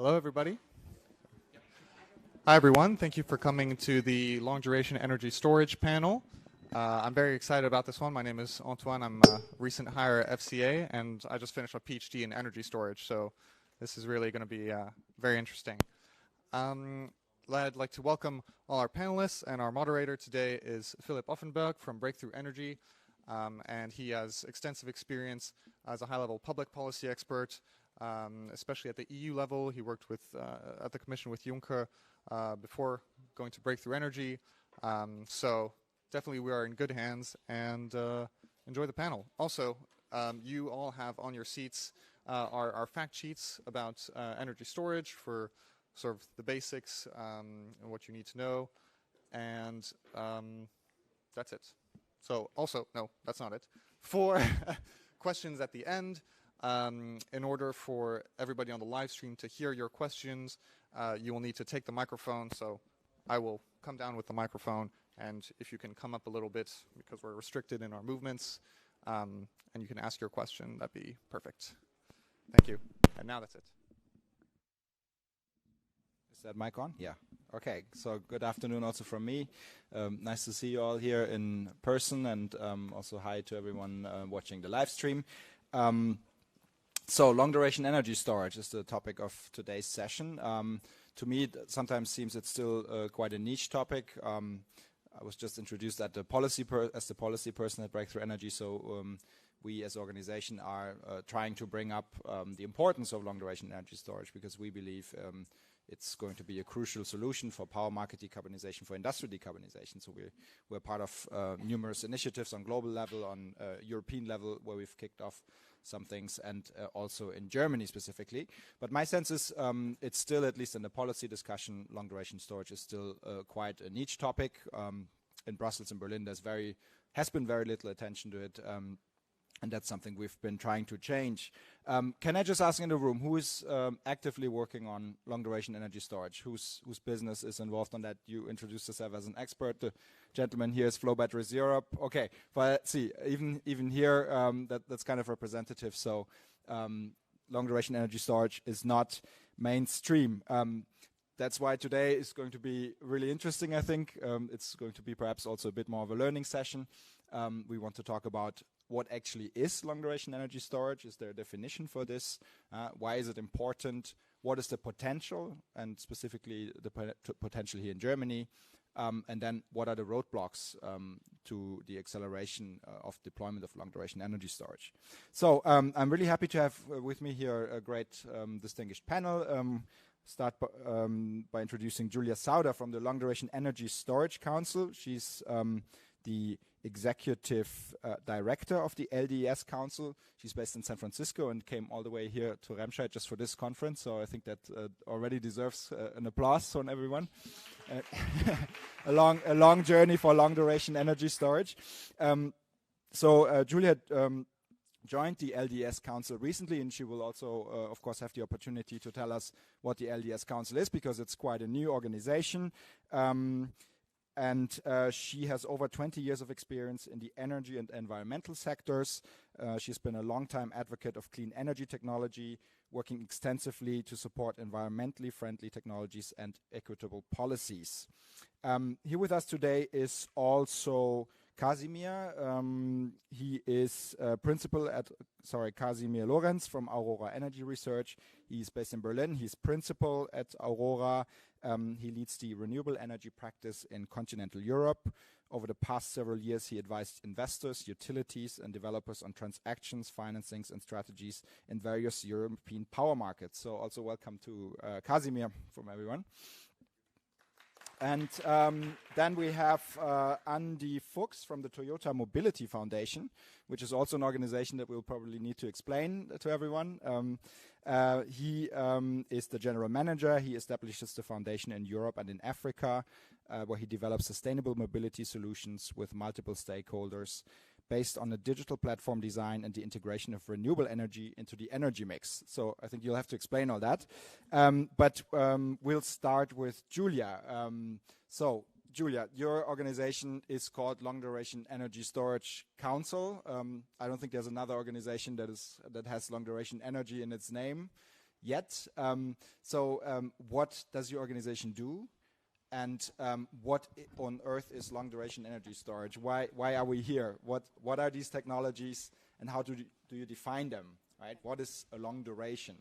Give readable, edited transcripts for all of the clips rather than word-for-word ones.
Hello, everybody. Hi, everyone. Thank you for coming to the Long Duration Energy Storage panel. I'm very excited about this one. My name is Antoine. I'm a recent hire at FCA, and I just finished a PhD in energy storage, so this is really going to be very interesting. I'd like to welcome all our panelists, and our moderator today is Philipp Offenberg from Breakthrough Energy, and he has extensive experience as a high-level public policy expert, especially at the EU level. He worked with at the Commission with Juncker before going to Breakthrough Energy. So definitely we are in good hands, and enjoy the panel. Also, you all have on your seats our fact sheets about energy storage for sort of the basics and what you need to know. And that's it. So also, no, that's not it. For questions at the end, in order for everybody on the live stream to hear your questions, you will need to take the microphone. So I will come down with the microphone, and if you can come up a little bit because we're restricted in our movements, and you can ask your question, that'd be perfect. Thank you. And now that's it. Is that mic on? Yeah. Okay. So good afternoon also from me. Nice to see you all here in person, and also hi to everyone watching the live stream. So long duration energy storage is the topic of today's session. To me, it sometimes seems it's still quite a niche topic. I was just introduced as the policy person at Breakthrough Energy, so we as an organization are trying to bring up the importance of long duration energy storage, because we believe it's going to be a crucial solution for power market decarbonization, for industrial decarbonization. So we're part of numerous initiatives on global level, on European level, where we've kicked off some things, and also in Germany specifically. But my sense is it's still, at least in the policy discussion, long duration storage is still quite a niche topic. In Brussels and Berlin, has been very little attention to it. And that's something we've been trying to change. Can I just ask in the room, who is actively working on long-duration energy storage? Whose business is involved on that? You introduced yourself as an expert. The gentleman here is Flow Batteries Europe. Okay, but see, even here, that's kind of representative. So long-duration energy storage is not mainstream. That's why today is going to be really interesting, I think. It's going to be perhaps also a bit more of a learning session. We want to talk about what actually is long-duration energy storage. Is there a definition for this? Why is it important? What is the potential, and specifically the potential here in Germany? And then what are the roadblocks to the acceleration of deployment of long-duration energy storage? So I'm really happy to have with me here a great distinguished panel. Start by introducing Julia Sauda from the Long Duration Energy Storage Council. She's the executive director of the LDES Council. She's based in San Francisco and came all the way here to Remscheid just for this conference. So I think that already deserves an applause from everyone. A long journey for long duration energy storage. So Julia joined the LDS Council recently, and she will also, of course, have the opportunity to tell us what the LDS Council is, because it's quite a new organization. And she has over 20 years of experience in the energy and environmental sectors. She's been a long-time advocate of clean energy technology, working extensively to support environmentally friendly technologies and equitable policies. Here with us today is also Casimir. He is principal at, Casimir Lorenz from Aurora Energy Research. He's based in Berlin. He's principal at Aurora. He leads the renewable energy practice in continental Europe. Over the past several years, he advised investors, utilities, and developers on transactions, financings, and strategies in various European power markets. So also welcome to Casimir from everyone. And then we have Andy Fuchs from the Toyota Mobility Foundation, which is also an organization that we'll probably need to explain to everyone. He is the general manager. He establishes the foundation in Europe and in Africa, where he develops sustainable mobility solutions with multiple stakeholders based on a digital platform design and the integration of renewable energy into the energy mix. So I think you'll have to explain all that. But we'll start with Julia. So Julia, your organization is called Long Duration Energy Storage Council. I don't think there's another organization that has long duration energy in its name. yet. What does your organization do? And what on earth is long-duration energy storage? Why are we here? What are these technologies, and how do you define them? Right? What is a long duration?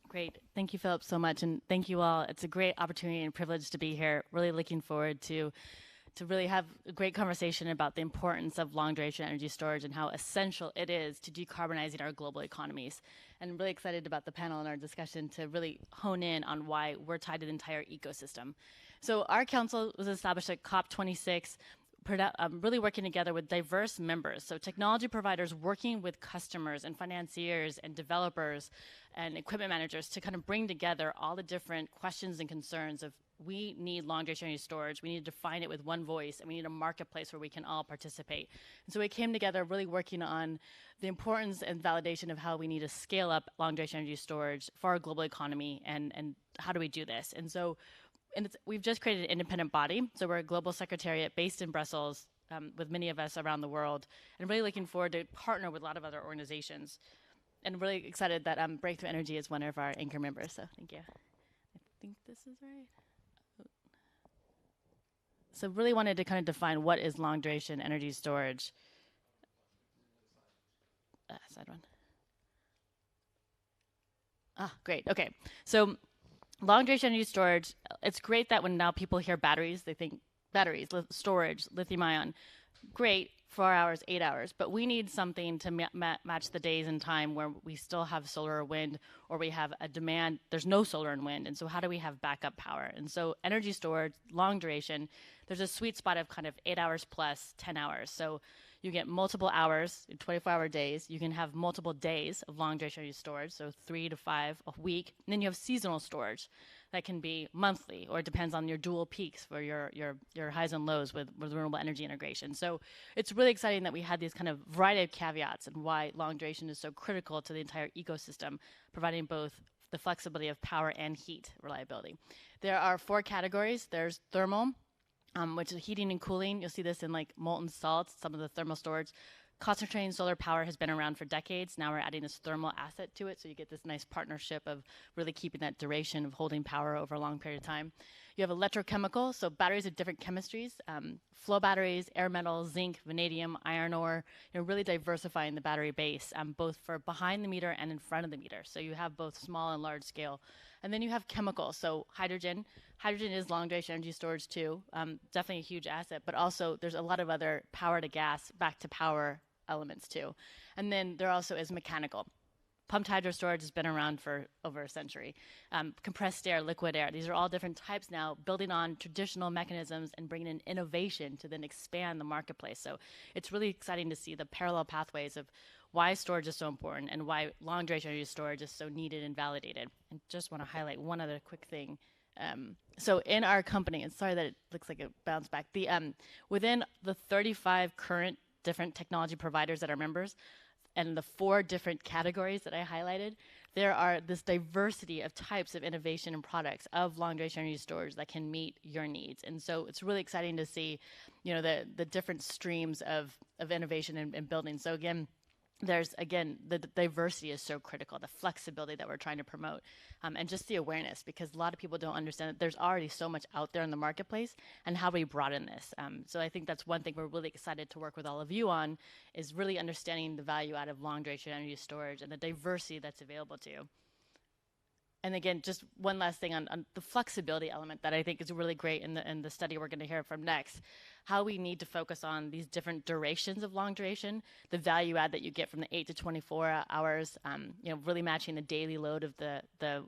Great. Thank you, Philipp, so much. And thank you all. It's a great opportunity and privilege to be here. Really looking forward to really have a great conversation about the importance of long-duration energy storage and how essential it is to decarbonizing our global economies. And I'm really excited about the panel and our discussion to really hone in on why we're tied to the entire ecosystem. So our council was established at COP26, really working together with diverse members. So technology providers working with customers and financiers and developers and equipment managers to kind of bring together all the different questions and concerns of we need long-duration energy storage, we need to define it with one voice, and we need a marketplace where we can all participate. And so we came together really working on the importance and validation of how we need to scale up long-duration energy storage for our global economy, and how do we do this? And so we've just created an independent body. So we're a global secretariat based in Brussels with many of us around the world, and really looking forward to partner with a lot of other organizations. And really excited that Breakthrough Energy is one of our anchor members, so thank you. I think this is right. So really wanted to kind of define what is long duration energy storage. Side one. Great, okay. So long duration energy storage, it's great that when now people hear batteries, they think batteries, storage, lithium ion. Great, 4 hours, 8 hours, but we need something to match the days and time where we still have solar or wind, or we have a demand, there's no solar and wind, and so how do we have backup power? And so energy storage, long duration, there's a sweet spot of kind of 8 hours plus 10 hours. So you get multiple hours in 24-hour days. You can have multiple days of long duration energy storage, so 3 to 5 a week. And then you have seasonal storage that can be monthly, or it depends on your dual peaks for your highs and lows with renewable energy integration. So it's really exciting that we had these kind of variety of caveats and why long duration is so critical to the entire ecosystem, providing both the flexibility of power and heat reliability. There are 4 categories. There's thermal, which is heating and cooling. You'll see this in like molten salts, some of the thermal storage. Concentrating solar power has been around for decades. Now we're adding this thermal asset to it, so you get this nice partnership of really keeping that duration of holding power over a long period of time. You have electrochemical, so batteries of different chemistries, flow batteries, air metals, zinc, vanadium, iron ore, really diversifying the battery base, both for behind the meter and in front of the meter. So you have both small and large scale. And then you have chemical, so hydrogen. Hydrogen is long duration energy storage too, definitely a huge asset, but also there's a lot of other power to gas, back to power elements too. And then there also is mechanical. Pumped hydro storage has been around for over a century. Compressed air, liquid air, these are all different types now, building on traditional mechanisms and bringing in innovation to then expand the marketplace. So it's really exciting to see the parallel pathways of why storage is so important and why long duration energy storage is so needed and validated. And just want to highlight one other quick thing. So in our company, and sorry that it looks like it bounced back, within the 35 current different technology providers that are members, and the 4 different categories that I highlighted, there are this diversity of types of innovation and products of long duration energy storage that can meet your needs. And so it's really exciting to see, the different streams of innovation and building. So again, the diversity is so critical, the flexibility that we're trying to promote, and just the awareness, because a lot of people don't understand that there's already so much out there in the marketplace, and how we broaden this. So I think that's one thing we're really excited to work with all of you on, is really understanding the value out of long duration energy storage and the diversity that's available to you. And again, just one last thing on the flexibility element that I think is really great in the study we're going to hear from next, how we need to focus on these different durations of long duration, the value add that you get from the 8 to 24 hours, really matching the daily load of the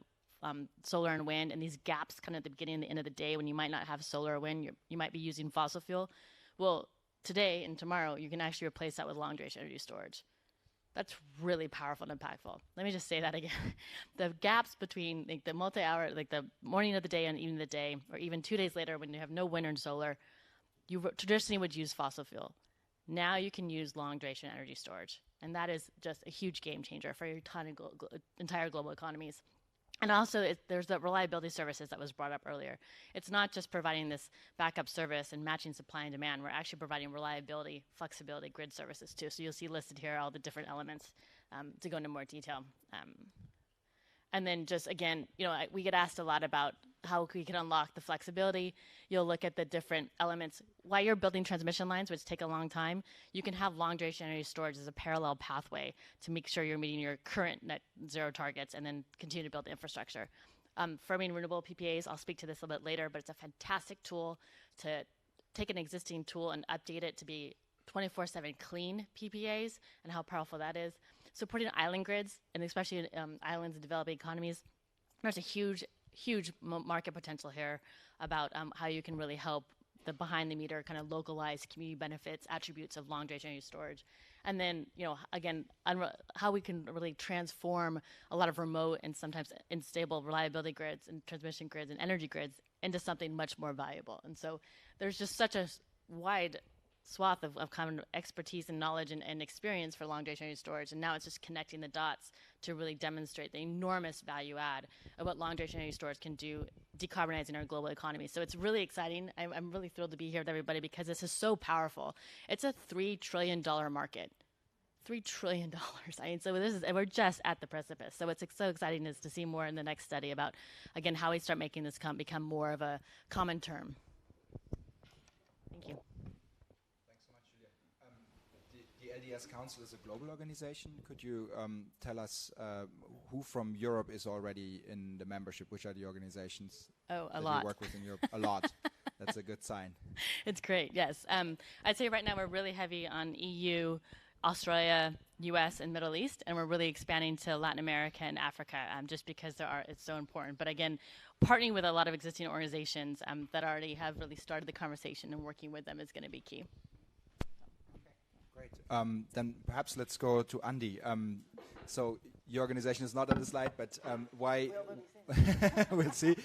solar and wind, and these gaps kind of at the beginning and the end of the day when you might not have solar or wind, you might be using fossil fuel. Well, today and tomorrow, you can actually replace that with long duration energy storage. That's really powerful and impactful. Let me just say that again. The gaps between the multi-hour, the morning of the day and evening of the day, or even 2 days later when you have no wind or solar, you traditionally would use fossil fuel. Now you can use long duration energy storage. And that is just a huge game changer for your entire global economies. And also, there's the reliability services that was brought up earlier. It's not just providing this backup service and matching supply and demand. We're actually providing reliability, flexibility, grid services too. So you'll see listed here all the different elements to go into more detail. And then just again, we get asked a lot about how we can unlock the flexibility. You'll look at the different elements. While you're building transmission lines, which take a long time, you can have long duration energy storage as a parallel pathway to make sure you're meeting your current net zero targets and then continue to build the infrastructure. Firming renewable PPAs, I'll speak to this a little bit later, but it's a fantastic tool to take an existing tool and update it to be 24/7 clean PPAs and how powerful that is. Supporting island grids, and especially in islands and developing economies, there's a huge market potential here about how you can really help the behind-the-meter kind of localized community benefits, attributes of long-duration energy storage. And then, again, how we can really transform a lot of remote and sometimes unstable reliability grids and transmission grids and energy grids into something much more valuable. And so there's just such a wide swath of kind of expertise and knowledge and experience for long duration energy storage, and now it's just connecting the dots to really demonstrate the enormous value add of what long duration energy storage can do decarbonizing our global economy. So it's really exciting. I'm really thrilled to be here with everybody because this is so powerful. It's a $3 trillion market. $3 trillion. So we're just at the precipice. So it's so exciting to see more in the next study about, again, how we start making this become more of a common term. Thank you. The LDS Council is a global organization. Could you tell us who from Europe is already in the membership? Which are the organizations that you work with in Europe? A lot. That's a good sign. It's great, yes. I'd say right now we're really heavy on EU, Australia, US, and Middle East, and we're really expanding to Latin America and Africa just because it's so important. But again, partnering with a lot of existing organizations that already have really started the conversation and working with them is going to be key. Great. Then perhaps let's go to Andy. So your organization is not on the slide, but why? We'll see.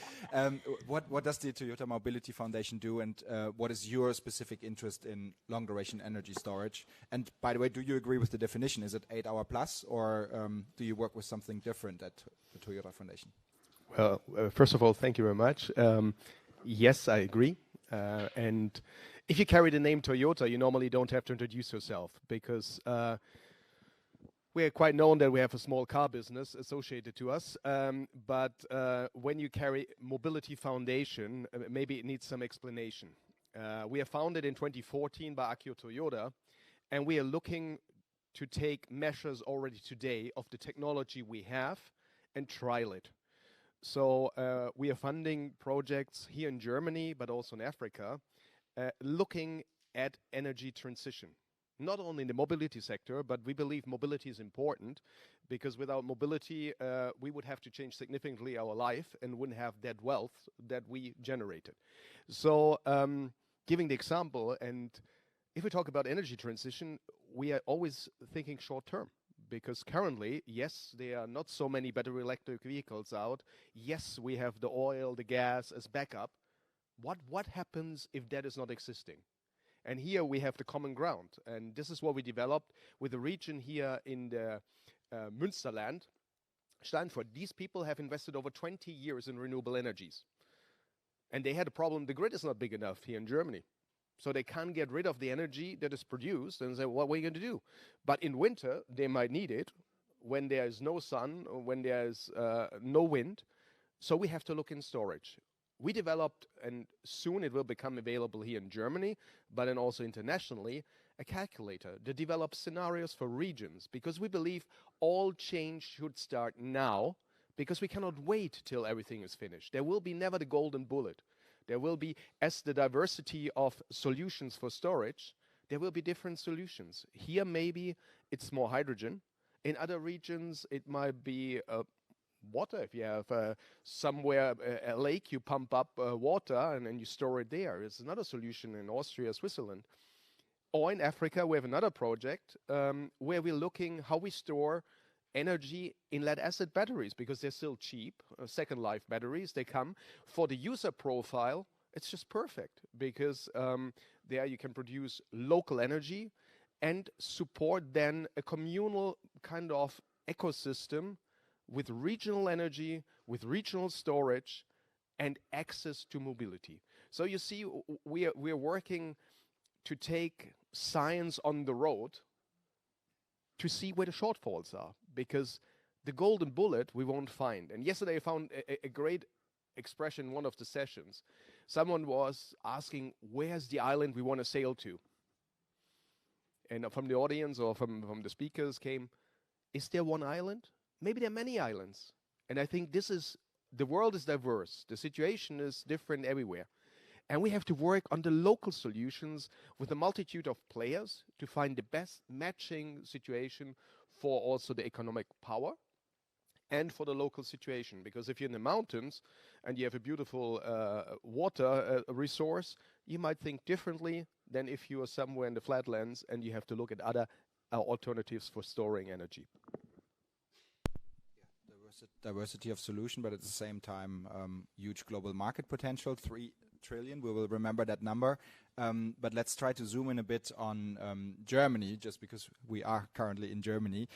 What does the Toyota Mobility Foundation do, and what is your specific interest in long-duration energy storage? And by the way, do you agree with the definition? Is it 8 hour plus, or do you work with something different at the Toyota Foundation? Well, first of all, thank you very much. Yes, I agree. And if you carry the name Toyota, you normally don't have to introduce yourself because we are quite known that we have a small car business associated to us. But when you carry Mobility Foundation, maybe it needs some explanation. We are founded in 2014 by Akio Toyoda, and we are looking to take measures already today of the technology we have and trial it. So we are funding projects here in Germany, but also in Africa, looking at energy transition. Not only in the mobility sector, but we believe mobility is important because without mobility, we would have to change significantly our life and wouldn't have that wealth that we generated. So giving the example, and if we talk about energy transition, we are always thinking short term. Because currently, yes, there are not so many battery electric vehicles out. Yes, we have the oil, the gas as backup. What happens if that is not existing? And here we have the common ground. And this is what we developed with the region here in the Münsterland, Steinfurt. These people have invested over 20 years in renewable energies. And they had a problem. The grid is not big enough here in Germany. So they can't get rid of the energy that is produced and say, what are we going to do? But in winter, they might need it when there is no sun or when there is no wind. So we have to look in storage. We developed, and soon it will become available here in Germany, but then also internationally, a calculator that develops scenarios for regions, because we believe all change should start now, because we cannot wait till everything is finished. There will be never the golden bullet. There will be, as the diversity of solutions for storage, there will be different solutions. Here, maybe it's more hydrogen. In other regions, it might be water. If you have somewhere a lake, you pump up water and then you store it there. It's another solution in Austria, Switzerland. Or in Africa, we have another project where we're looking how we store energy in lead-acid batteries, because they're still cheap, second life batteries. They come for the user profile. It's just perfect because there you can produce local energy and support then a communal kind of ecosystem with regional energy, with regional storage, and access to mobility. So you see, we are working to take science on the road to see where the shortfalls are, because the golden bullet we won't find. And yesterday I found a great expression in one of the sessions. Someone was asking, where's the island we want to sail to? And from the audience or from the speakers came, is there one island? Maybe there are many islands. And I think the world is diverse. The situation is different everywhere. And we have to work on the local solutions with a multitude of players to find the best matching situation for also the economic power and for the local situation. Because if you're in the mountains and you have a beautiful water resource, you might think differently than if you are somewhere in the flatlands and you have to look at other alternatives for storing energy. Diversity of solution, but at the same time, huge global market potential, 3 trillion. We will remember that number. But let's try to zoom in a bit on Germany, just because we are currently in Germany.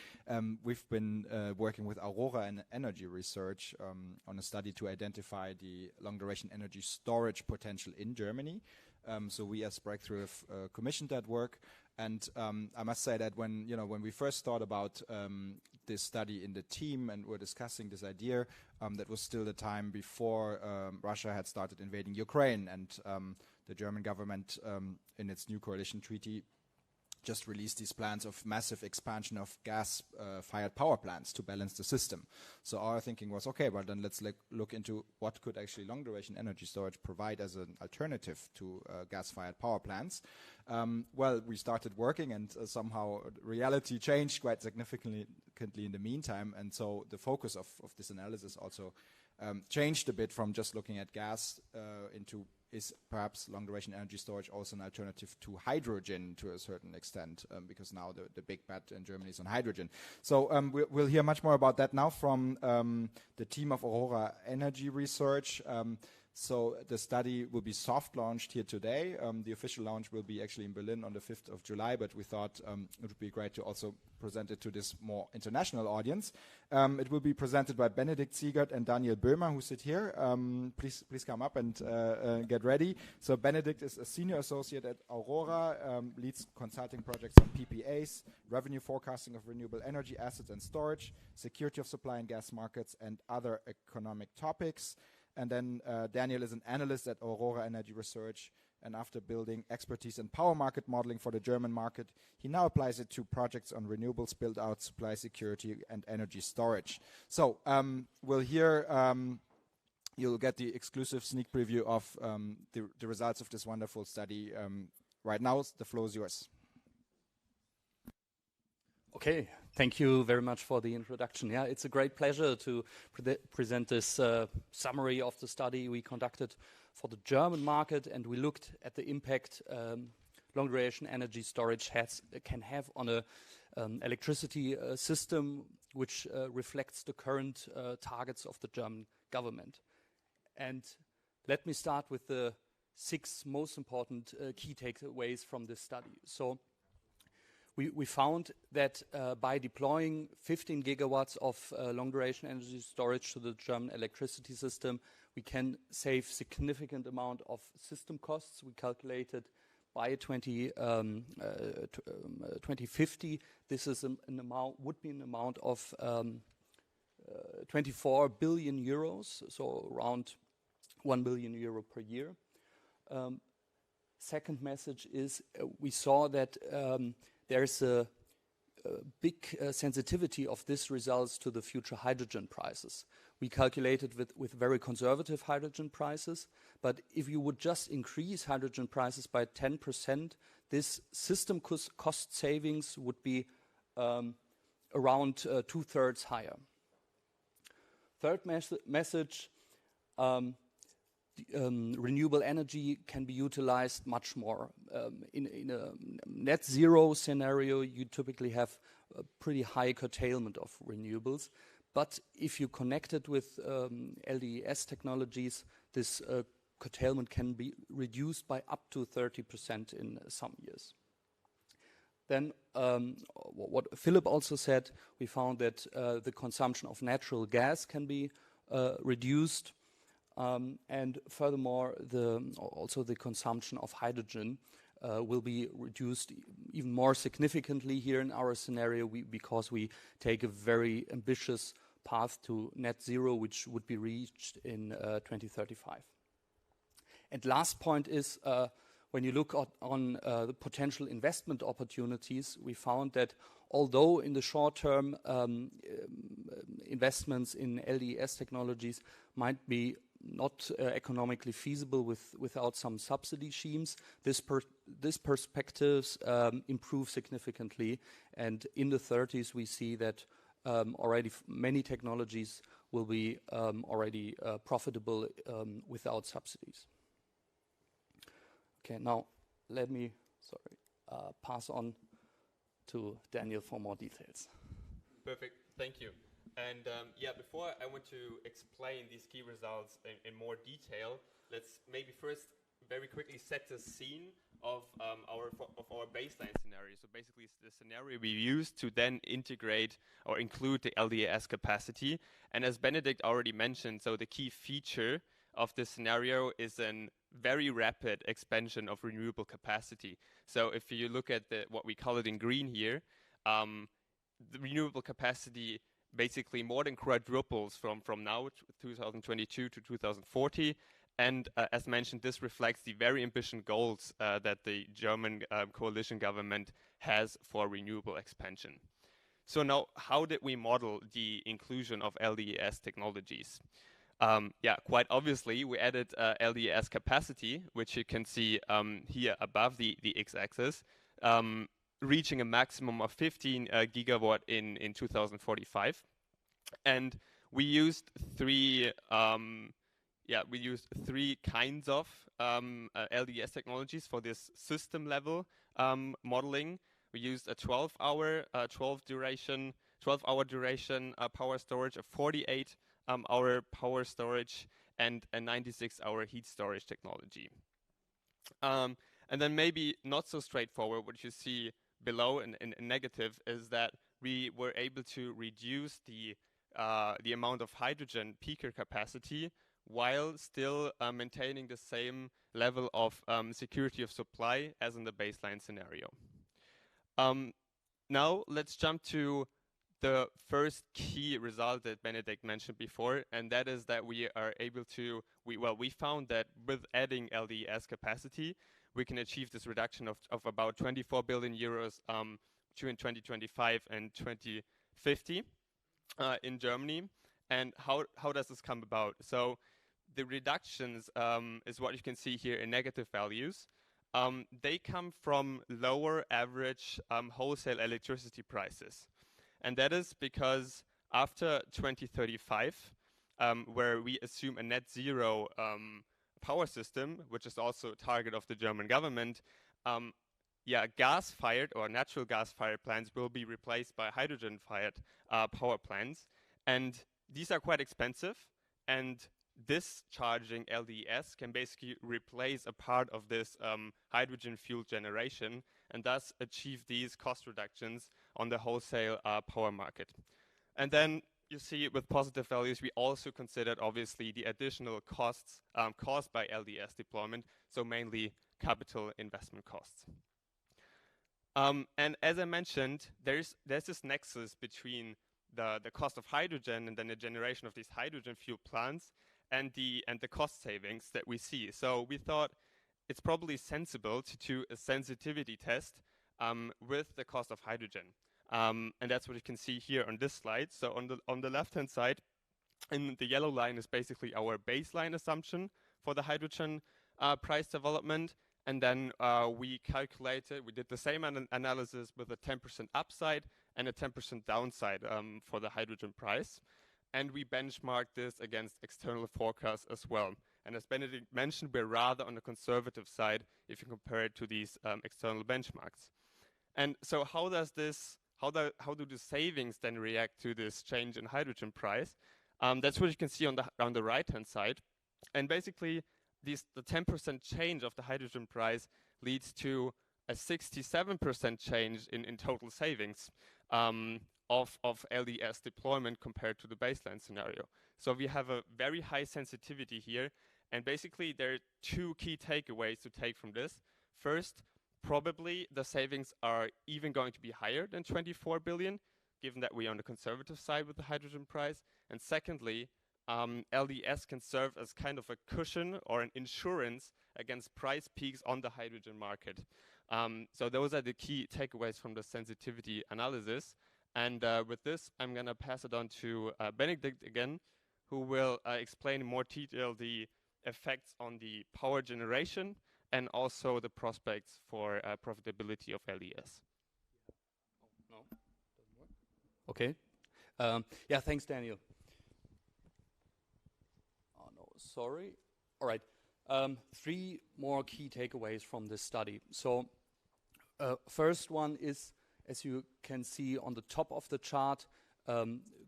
We've been working with Aurora and energy research on a study to identify the long-duration energy storage potential in Germany. So we as Breakthrough have commissioned that work. And I must say that when we first thought about this study in the team and were discussing this idea, that was still the time before Russia had started invading Ukraine, and the German government in its new coalition treaty just released these plans of massive expansion of gas-fired power plants to balance the system. So our thinking was, okay, well then let's look into what could actually long-duration energy storage provide as an alternative to gas-fired power plants. Well, we started working, and somehow reality changed quite significantly in the meantime, and so the focus of this analysis also changed a bit from just looking at gas into is perhaps long-duration energy storage also an alternative to hydrogen to a certain extent, because now the big bet in Germany is on hydrogen. So we'll hear much more about that now from the team of Aurora Energy Research. So the study will be soft launched here today. The official launch will be actually in Berlin on the 5th of July, but we thought it would be great to also present it to this more international audience. It will be presented by Benedikt Siegert and Daniel Böhmer, who sit here. Please come up and get ready. So Benedikt is a senior associate at Aurora, leads consulting projects on PPAs, revenue forecasting of renewable energy assets and storage, security of supply and gas markets, and other economic topics. And then Daniel is an analyst at Aurora Energy Research, and after building expertise in power market modeling for the German market, he now applies it to projects on renewables, build-out, supply security, and energy storage. So we'll hear, you'll get the exclusive sneak preview of the results of this wonderful study. Right now, the floor is yours. Okay, thank you very much for the introduction. Yeah, it's a great pleasure to present this summary of the study we conducted for the German market, and we looked at the impact long-duration energy storage can have on a electricity system which reflects the current targets of the German government. And let me start with the 6 most important key takeaways from this study. So we found that by deploying 15 gigawatts of long-duration energy storage to the German electricity system, we can save significant amount of system costs. We calculated by 2050, this is would be an amount of 24 billion euros, so around 1 billion euro per year. Second message is we saw that there's a big sensitivity of this results to the future hydrogen prices. We calculated with very conservative hydrogen prices, but if you would just increase hydrogen prices by 10%, this system cost savings would be around 2/3 higher. Third message, renewable energy can be utilized much more. In a net zero scenario, you typically have a pretty high curtailment of renewables. But if you connect it with LDES technologies, this curtailment can be reduced by up to 30% in some years. Then what Philipp also said, we found that the consumption of natural gas can be reduced. And furthermore, also the consumption of hydrogen will be reduced even more significantly here in our scenario because we take a very ambitious path to net zero, which would be reached in 2035. And last point is, when you look on the potential investment opportunities, we found that although in the short term investments in LDES technologies might be not economically feasible without some subsidy schemes, this perspectives improve significantly, and in the 30s we see that already many technologies will be already profitable without subsidies. Okay, now let me pass on to Daniel for more details. Perfect, thank you. And yeah, before I want to explain these key results in more detail, let's maybe first very quickly set the scene of our baseline scenario. So basically, it's the scenario we use to then integrate or include the LDAS capacity. And as Benedict already mentioned, so the key feature of this scenario is a very rapid expansion of renewable capacity. So if you look at what we call it in green here, the renewable capacity basically more than quadruples from now, 2022 to 2040. And as mentioned, this reflects the very ambitious goals that the German coalition government has for renewable expansion. So now, how did we model the inclusion of LDES technologies? Yeah, quite obviously, we added LDES capacity, which you can see here above the x-axis, reaching a maximum of 15 gigawatt in 2045. And we used three kinds of LDES technologies for this system level modeling. We used a 12-hour duration power storage, a 48-hour power storage, and a 96-hour heat storage technology. And then maybe not so straightforward, what you see below in negative is that we were able to reduce the amount of hydrogen peaker capacity while still maintaining the same level of security of supply as in the baseline scenario. Now let's jump to the first key result that Benedict mentioned before, and that is that we are able to, we found that with adding LDES capacity, we can achieve this reduction of about 24 billion euros between 2025 and 2050 in Germany. And how does this come about? So the reductions is what you can see here in negative values. They come from lower average wholesale electricity prices. And that is because after 2035, where we assume a net zero power system, which is also a target of the German government, gas-fired or natural gas-fired plants will be replaced by hydrogen-fired power plants. And these are quite expensive. And discharging LDES can basically replace a part of this hydrogen fuel generation and thus achieve these cost reductions on the wholesale power market. And then you see with positive values, we also considered obviously the additional costs caused by LDES deployment, so mainly capital investment costs. And as I mentioned, there's this nexus between the cost of hydrogen and then the generation of these hydrogen fuel plants and the cost savings that we see. So we thought it's probably sensible to do a sensitivity test with the cost of hydrogen. And that's what you can see here on this slide. So on the left-hand side, in the yellow line is basically our baseline assumption for the hydrogen price development. And then we did the same analysis with a 10% upside and a 10% downside for the hydrogen price. And we benchmarked this against external forecasts as well. And as Benedict mentioned, we're rather on the conservative side if you compare it to these external benchmarks. And so how do the savings then react to this change in hydrogen price? That's what you can see on the right-hand side. And basically, the 10% change of the hydrogen price leads to a 67% change in total savings of LDES deployment compared to the baseline scenario. So we have a very high sensitivity here. And basically, there are two key takeaways to take from this. First, probably the savings are even going to be higher than 24 billion, given that we're on the conservative side with the hydrogen price. And secondly, LDS can serve as kind of a cushion or an insurance against price peaks on the hydrogen market. So those are the key takeaways from the sensitivity analysis. And with this, I'm going to pass it on to Benedikt again, who will explain in more detail the effects on the power generation and also the prospects for profitability of LDS. No, doesn't work. Okay. Yeah, thanks, Daniel. Oh, no, sorry. All right. 3 more key takeaways from this study. So first one is, as you can see on the top of the chart,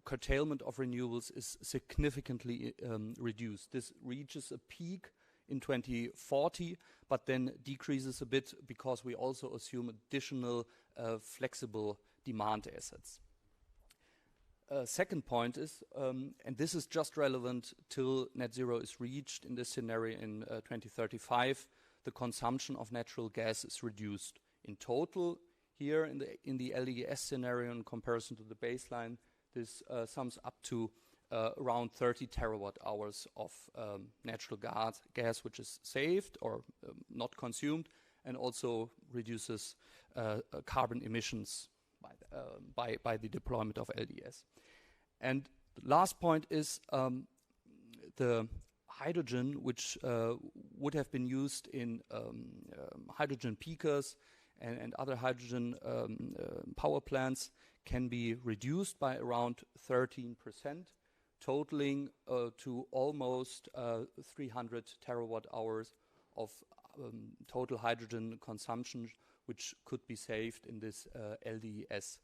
curtailment of renewables is significantly reduced. This reaches a peak in 2040, but then decreases a bit because we also assume additional flexible demand assets. Second point is, and this is just relevant till net zero is reached in this scenario in 2035, the consumption of natural gas is reduced. In total, here in the LDS scenario, in comparison to the baseline, this sums up to around 30 terawatt hours of natural gas which is saved or not consumed, and also reduces carbon emissions by the deployment of LDS. And the last point is the hydrogen, which would have been used in hydrogen peakers and other hydrogen power plants, can be reduced by around 13%, totaling to almost 300 terawatt hours of total hydrogen consumption, which could be saved in this LDS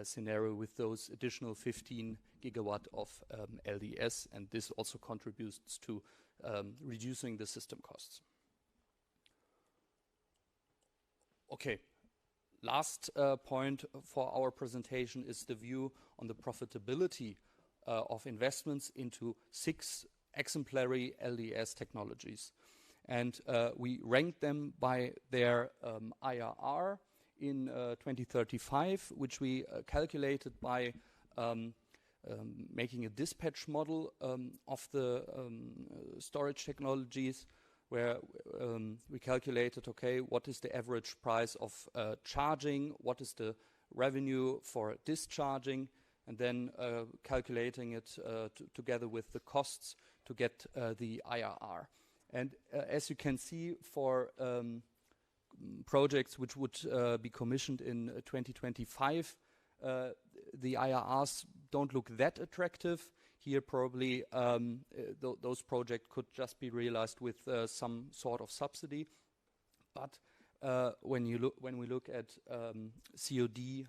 scenario with those additional 15 gigawatt of LDS, and this also contributes to reducing the system costs. Okay, last point for our presentation is the view on the profitability of investments into 6 exemplary LDS technologies. And we ranked them by their IRR in 2035, which we calculated by making a dispatch model of the storage technologies, where we calculated, okay, what is the average price of charging, what is the revenue for discharging, and then calculating it together with the costs to get the IRR. And as you can see, for projects which would be commissioned in 2025, the IRRs don't look that attractive. Here probably those projects could just be realized with some sort of subsidy. But when we look at COD,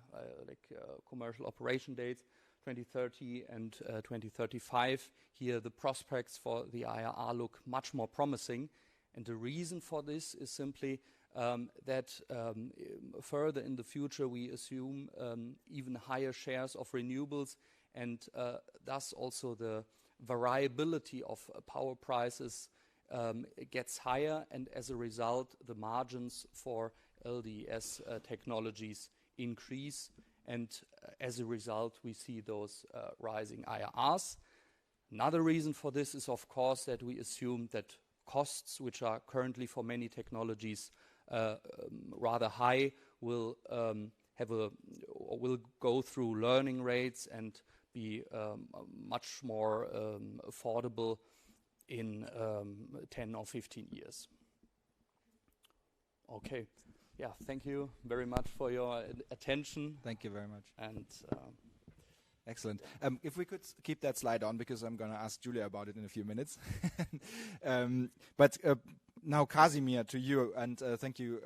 commercial operation dates, 2030 and 2035, here the prospects for the IRR look much more promising. And the reason for this is simply that further in the future we assume even higher shares of renewables, and thus also the variability of power prices gets higher, and as a result the margins for LDS technologies increase, and as a result we see those rising IRRs. Another reason for this is of course that we assume that costs, which are currently for many technologies rather high, will go through learning rates and be much more affordable in 10 or 15 years. Okay, yeah, thank you very much for your attention. Thank you very much. And excellent. If we could keep that slide on, because I'm going to ask Julia about it in a few minutes. But now, Casimir, to you, and thank you,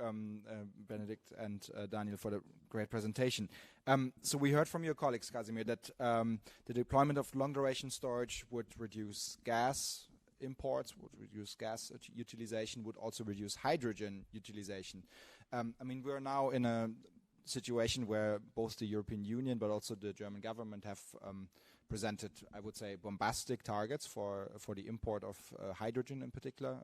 Benedikt and Daniel, for the great presentation. So we heard from your colleagues, Casimir, that the deployment of long-duration storage would reduce gas imports, would reduce gas utilization, would also reduce hydrogen utilization. I mean, we're now in a situation where both the European Union but also the German government have presented, I would say, bombastic targets for the import of hydrogen in particular.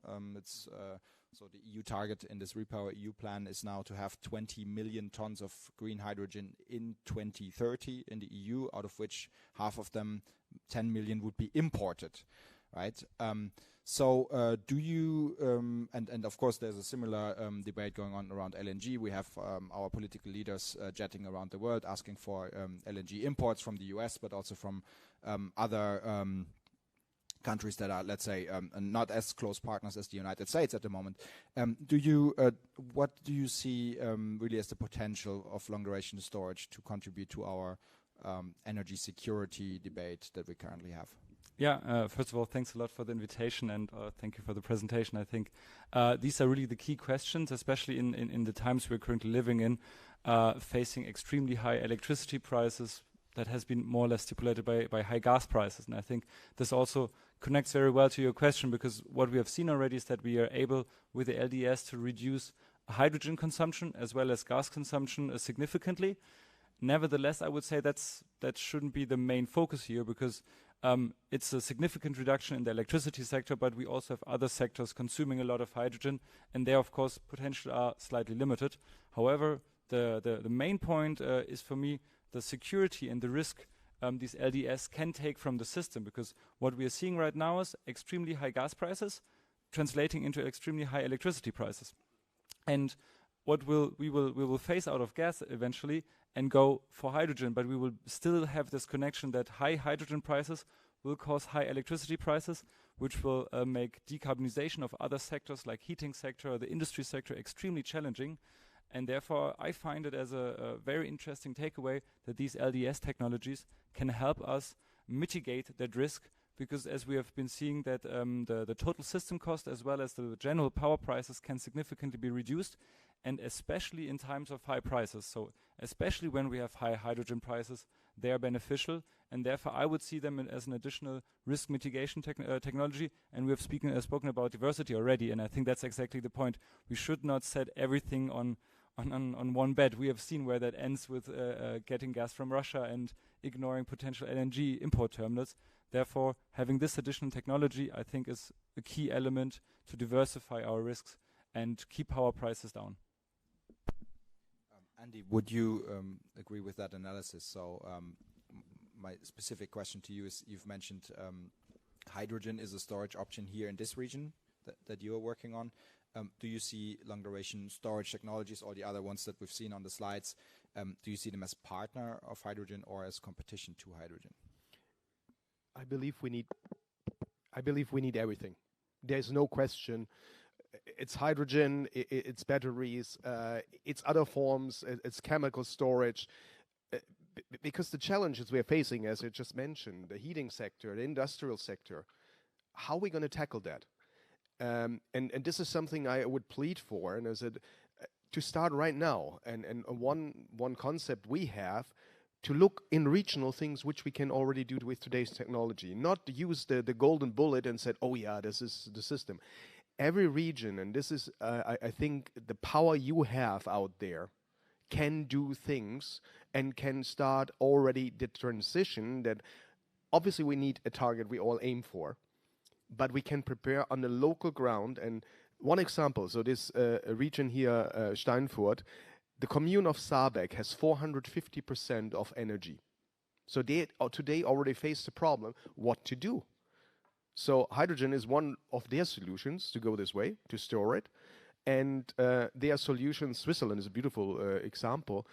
So the EU target in this Repower EU plan is now to have 20 million tons of green hydrogen in 2030 in the EU, out of which half of them, 10 million, would be imported, right? Do you, and of course there's a similar debate going on around LNG. We have our political leaders jetting around the world asking for LNG imports from the US, but also from other countries that are, let's say, not as close partners as the United States at the moment. What do you see really as the potential of long-duration storage to contribute to our energy security debate that we currently have? Yeah, first of all, thanks a lot for the invitation, and thank you for the presentation. I think these are really the key questions, especially in the times we're currently living in, facing extremely high electricity prices that has been more or less stipulated by high gas prices. And I think this also connects very well to your question, because what we have seen already is that we are able, with the LDS, to reduce hydrogen consumption as well as gas consumption significantly. Nevertheless, I would say that shouldn't be the main focus here, because it's a significant reduction in the electricity sector, but we also have other sectors consuming a lot of hydrogen, and there, of course, potential are slightly limited. However, the main point is, for me, the security and the risk these LDS can take from the system, because what we are seeing right now is extremely high gas prices translating into extremely high electricity prices. And what we will phase out of gas eventually and go for hydrogen, but we will still have this connection that high hydrogen prices will cause high electricity prices, which will make decarbonization of other sectors like heating sector or the industry sector extremely challenging. And therefore, I find it as a very interesting takeaway that these LDS technologies can help us mitigate that risk, because as we have been seeing that the total system cost as well as the general power prices can significantly be reduced, and especially in times of high prices. So especially when we have high hydrogen prices, they are beneficial, and therefore I would see them as an additional risk mitigation technology. And we have spoken about diversity already, and I think that's exactly the point. We should not set everything on one bed. We have seen where that ends with getting gas from Russia and ignoring potential LNG import terminals. Therefore, having this additional technology, I think, is a key element to diversify our risks and keep power prices down. Andy, would you agree with that analysis? So my specific question to you is, you've mentioned hydrogen is a storage option here in this region that you are working on. Do you see long-duration storage technologies, or the other ones that we've seen on the slides, do you see them as partner of hydrogen or as competition to hydrogen? I believe we need everything. There's no question. It's hydrogen, it's batteries, it's other forms, it's chemical storage. Because the challenges we are facing, as I just mentioned, the heating sector, the industrial sector, how are we going to tackle that? And this is something I would plead for, and I said, to start right now. And one concept we have, to look in regional things which we can already do with today's technology, not use the golden bullet and said, oh yeah, this is the system. Every region, and this is, I think, the power you have out there, can do things and can start already the transition that obviously we need a target we all aim for, but we can prepare on the local ground. And one example, so this region here, Steinfurt, the commune of Saarbeck has 450% of energy. So they today already face the problem what to do. So hydrogen is one of their solutions to go this way, to store it. And their solutions, Switzerland is a beautiful example.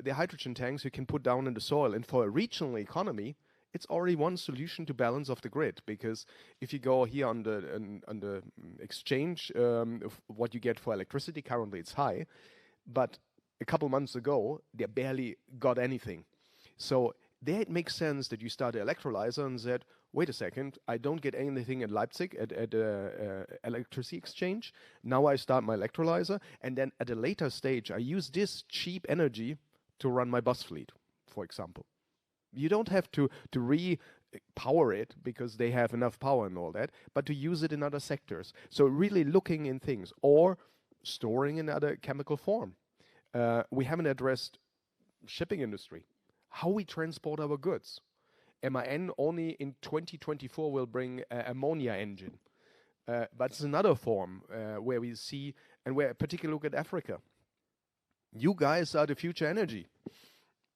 Their hydrogen tanks you can put down in the soil. And for a regional economy, it's already one solution to balance off the grid. Because if you go here on the exchange, of what you get for electricity, currently it's high. But a couple months ago, they barely got anything. So there it makes sense that you start an electrolyzer and said, wait a second, I don't get anything in Leipzig at electricity exchange. Now I start my electrolyzer, and then at a later stage, I use this cheap energy to run my bus fleet, for example. You don't have to re-power it because they have enough power and all that, but to use it in other sectors. So really looking in things, or storing in other chemical form. We haven't addressed shipping industry, how we transport our goods. MAN only in 2024 will bring ammonia engine. But it's another form where we see, and where particularly look at Africa. You guys are the future energy.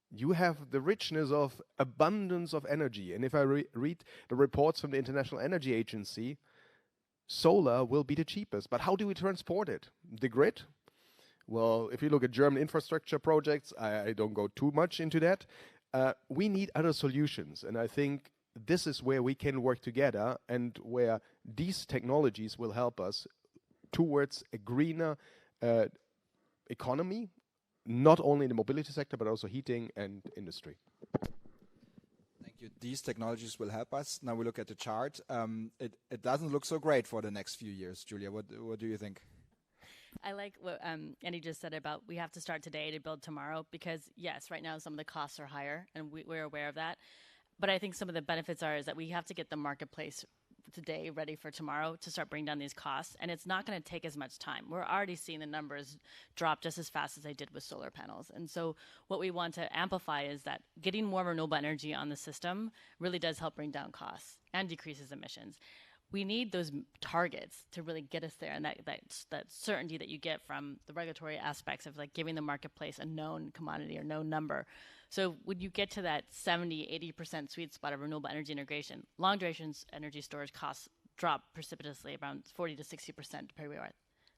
You have the richness of abundance of energy. And if I read the reports from the International Energy Agency, solar will be the cheapest. But how do we transport it? The grid? Well, if you look at German infrastructure projects, I don't go too much into that. We need other solutions. And I think this is where we can work together and where these technologies will help us towards a greener economy, not only in the mobility sector, but also heating and industry. Thank you. These technologies will help us. Now we look at the chart. It doesn't look so great for the next few years. Julia, what do you think? I like what Andy just said about we have to start today to build tomorrow, because yes, right now some of the costs are higher and we're aware of that. But I think some of the benefits is that we have to get the marketplace today ready for tomorrow to start bringing down these costs. And it's not going to take as much time. We're already seeing the numbers drop just as fast as they did with solar panels. And so what we want to amplify is that getting more renewable energy on the system really does help bring down costs and decreases emissions. We need those targets to really get us there, and that certainty that you get from the regulatory aspects of like giving the marketplace a known commodity or known number. So when you get to that 70-80% sweet spot of renewable energy integration, long duration energy storage costs drop precipitously, around 40 to 60% depending where we are.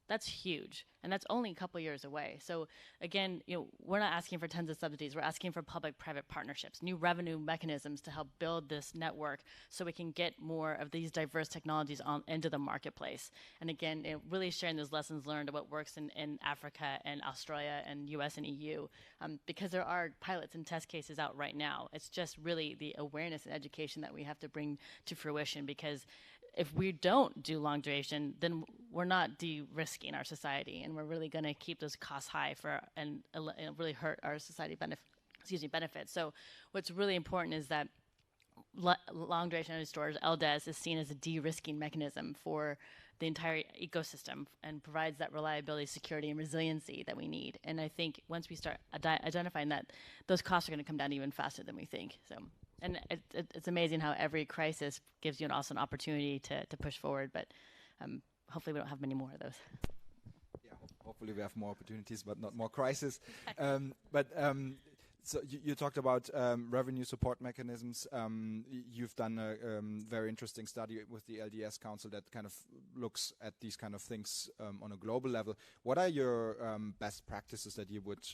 That's huge, and that's only a couple years away. So again, we're not asking for tons of subsidies. We're asking for public-private partnerships, new revenue mechanisms to help build this network so we can get more of these diverse technologies into the marketplace. And again, really sharing those lessons learned of what works in Africa and Australia and US and EU, because there are pilots and test cases out right now. It's just really the awareness and education that we have to bring to fruition, because if we don't do long duration, then we're not de-risking our society, and we're really going to keep those costs high and really hurt our society benefits. So what's really important is that long duration energy storage, LDES, is seen as a de-risking mechanism for the entire ecosystem and provides that reliability, security, and resiliency that we need. And I think once we start identifying that, those costs are going to come down even faster than we think. So. And it's amazing how every crisis gives you also an opportunity to push forward, but hopefully we don't have many more of those. Yeah, hopefully we have more opportunities, but not more crises. So you talked about revenue support mechanisms. You've done a very interesting study with the LDS Council that kind of looks at these kind of things on a global level. What are your best practices that you would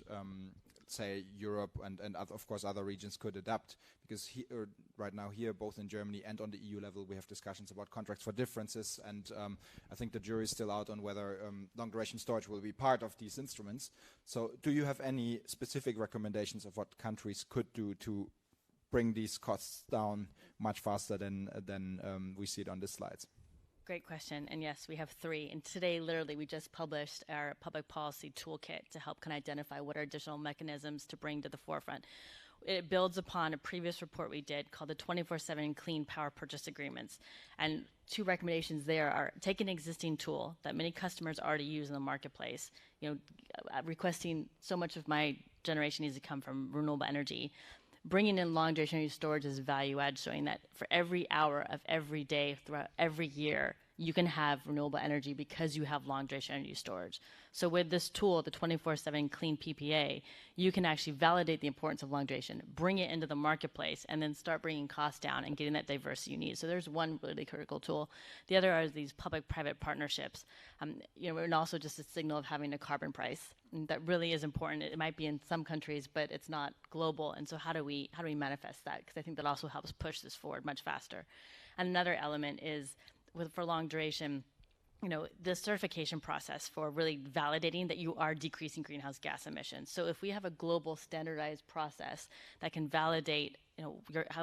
say Europe and of course other regions could adapt? Because right now here, both in Germany and on the EU level, we have discussions about contracts for differences, and I think the jury is still out on whether long duration storage will be part of these instruments. So do you have any specific recommendations of what countries could do to bring these costs down much faster than we see it on the slides? Great question. And yes, we have 3. And today, literally, we just published our public policy toolkit to help kind of identify what are additional mechanisms to bring to the forefront. It builds upon a previous report we did called the 24/7 Clean Power Purchase Agreements. And 2 recommendations there are take an existing tool that many customers already use in the marketplace. Requesting so much of my generation needs to come from renewable energy. Bringing in long duration energy storage is value add, showing that for every hour of every day throughout every year, you can have renewable energy because you have long duration energy storage. So with this tool, the 24/7 Clean PPA, you can actually validate the importance of long duration, bring it into the marketplace, and then start bringing costs down and getting that diversity you need. So there's one really critical tool. The other are these public-private partnerships, and also just a signal of having a carbon price. And that really is important. It might be in some countries, but it's not global. And so how do we manifest that? Because I think that also helps push this forward much faster. And another element is for long duration, the certification process for really validating that you are decreasing greenhouse gas emissions. So if we have a global standardized process that can validate,